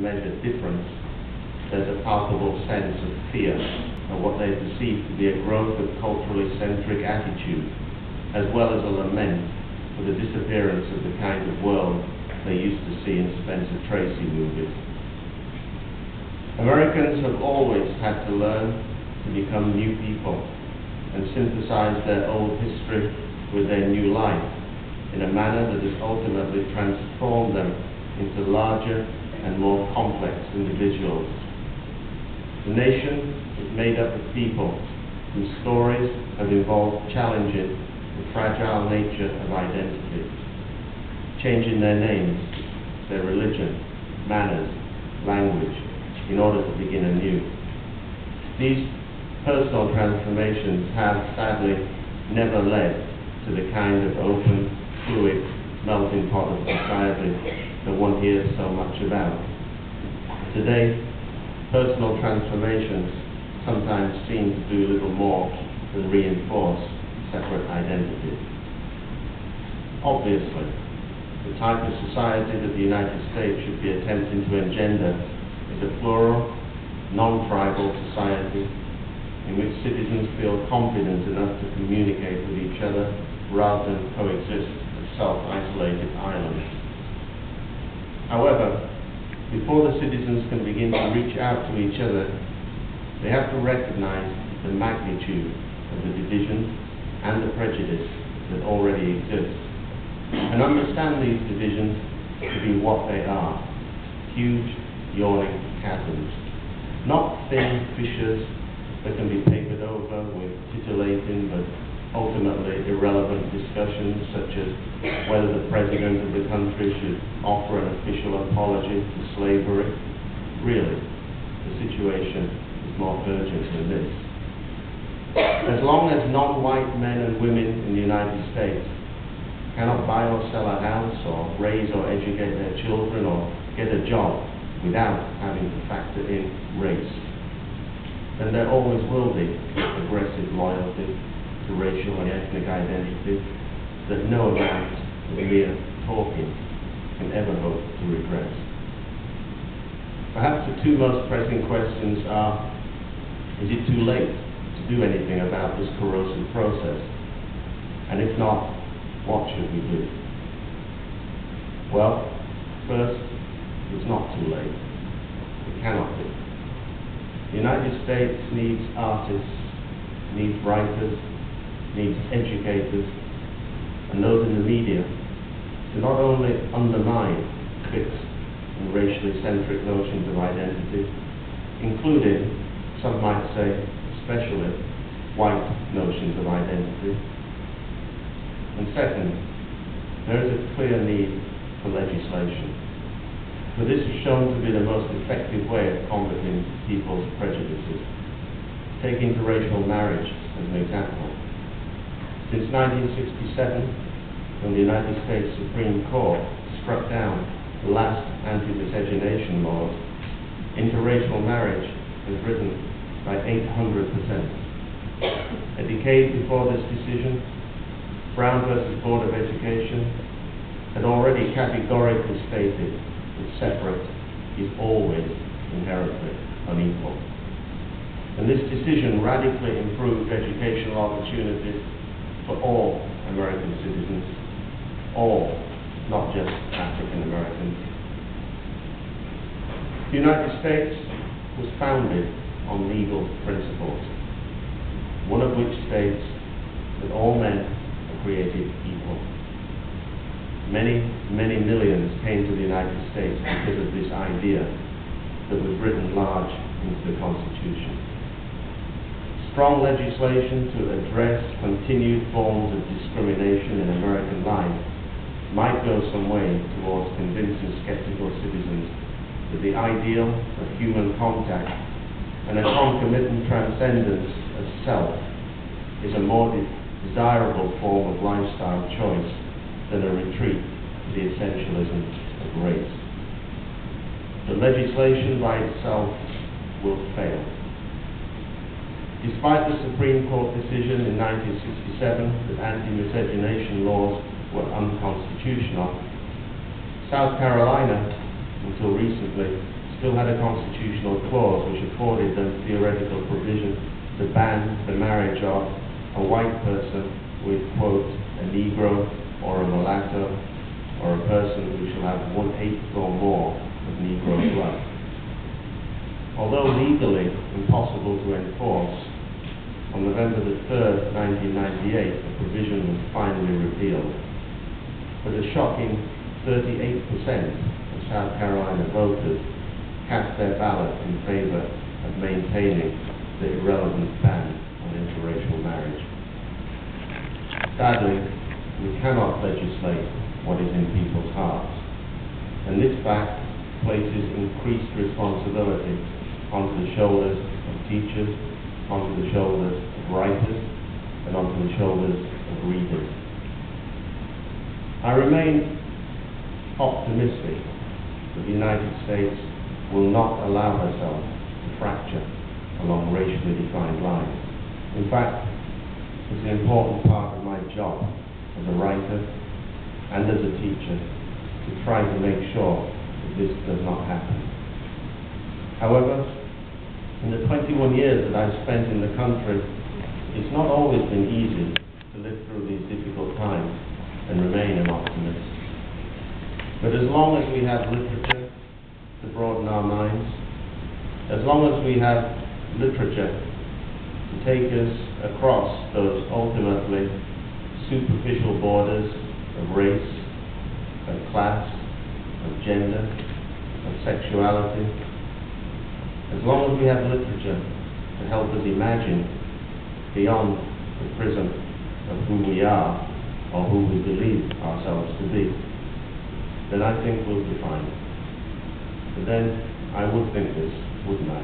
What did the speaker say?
measure difference, there's a palpable sense of fear of what they perceive to be a growth of culturally centric attitude, as well as a lament for the disappearance of the kind of world they used to see in Spencer Tracy movies. Americans have always had to learn to become new people and synthesize their old history with their new life in a manner that has ultimately transformed them into larger and more complex individuals. The nation is made up of people whose stories have involved challenging the fragile nature of identity, changing their names, their religion, manners, language, in order to begin anew. These personal transformations have, sadly, never led to the kind of open, fluid, melting pot of society that one hears so much about. Today, personal transformations sometimes seem to do little more than reinforce separate identities. Obviously, the type of society that the United States should be attempting to engender is a plural, non-tribal society in which citizens feel confident enough to communicate with each other rather than coexist as self-isolated islands. However, before the citizens can begin to reach out to each other, they have to recognize the magnitude of the division and the prejudice that already exists, and understand these divisions to be what they are: huge, yawning chasms, not thin fissures that can be papered over with titillating but ultimately irrelevant discussions such as whether the president of the country should offer an official apology to slavery. Really, the situation is more urgent than this. As long as non-white men and women in the United States cannot buy or sell a house or raise or educate their children or get a job without having to factor in race, then there always will be aggressive loyalty to racial and ethnic identity that no amount of mere talking can ever hope to redress. Perhaps the two most pressing questions are: is it too late to do anything about this corrosive process? And if not, what should we do? Well, first, it's not too late. It cannot be. The United States needs artists, needs writers, needs educators, and those in the media to not only undermine fixed and racially centric notions of identity, including, some might say, especially white notions of identity. And second, there is a clear need for legislation. For this is shown to be the most effective way of combating people's prejudices. Take interracial marriage as an example. Since 1967, when the United States Supreme Court struck down the last anti-miscegenation laws, interracial marriage has risen by 800%. A decade before this decision, Brown versus Board of Education had already categorically stated that separate is always inherently unequal. And this decision radically improved educational opportunities for all American citizens, all, not just African Americans. The United States was founded on legal principles, one of which states that all men are created equal. Many, many millions came to the United States because of this idea that was written large into the Constitution. Strong legislation to address continued forms of discrimination in American life might go some way towards convincing skeptical citizens that the ideal of human contact and a concomitant transcendence of self is a more desirable form of lifestyle choice than a retreat to the essentialism of race. The legislation by itself will fail. Despite the Supreme Court decision in 1967 that anti-miscegenation laws were unconstitutional, South Carolina, until recently, still had a constitutional clause which afforded them theoretical provision to ban the marriage of a white person with, quote, a Negro or a mulatto or a person who shall have 1/8 or more of Negro blood. Although legally impossible to enforce, on November the 3rd, 1998, the provision was finally repealed. But a shocking 38% of South Carolina voters cast their ballot in favor of maintaining the irrelevant ban on interracial marriage. Sadly, we cannot legislate what is in people's hearts, and this fact places increased responsibility onto the shoulders of teachers, onto the shoulders of writers, and onto the shoulders of readers. I remain optimistic that the United States will not allow herself to fracture along racially defined lines. In fact, it's an important part of my job as a writer and as a teacher to try to make sure that this does not happen. However, in the 21 years that I've spent in the country, it's not always been easy to live through these difficult times and remain an optimist. But as long as we have literature to broaden our minds, as long as we have literature to take us across those ultimately superficial borders of race, of class, of gender, of sexuality, as long as we have literature to help us imagine beyond the prism of who we are or who we believe ourselves to be, then I think we'll be fine. But then I would think this, wouldn't I?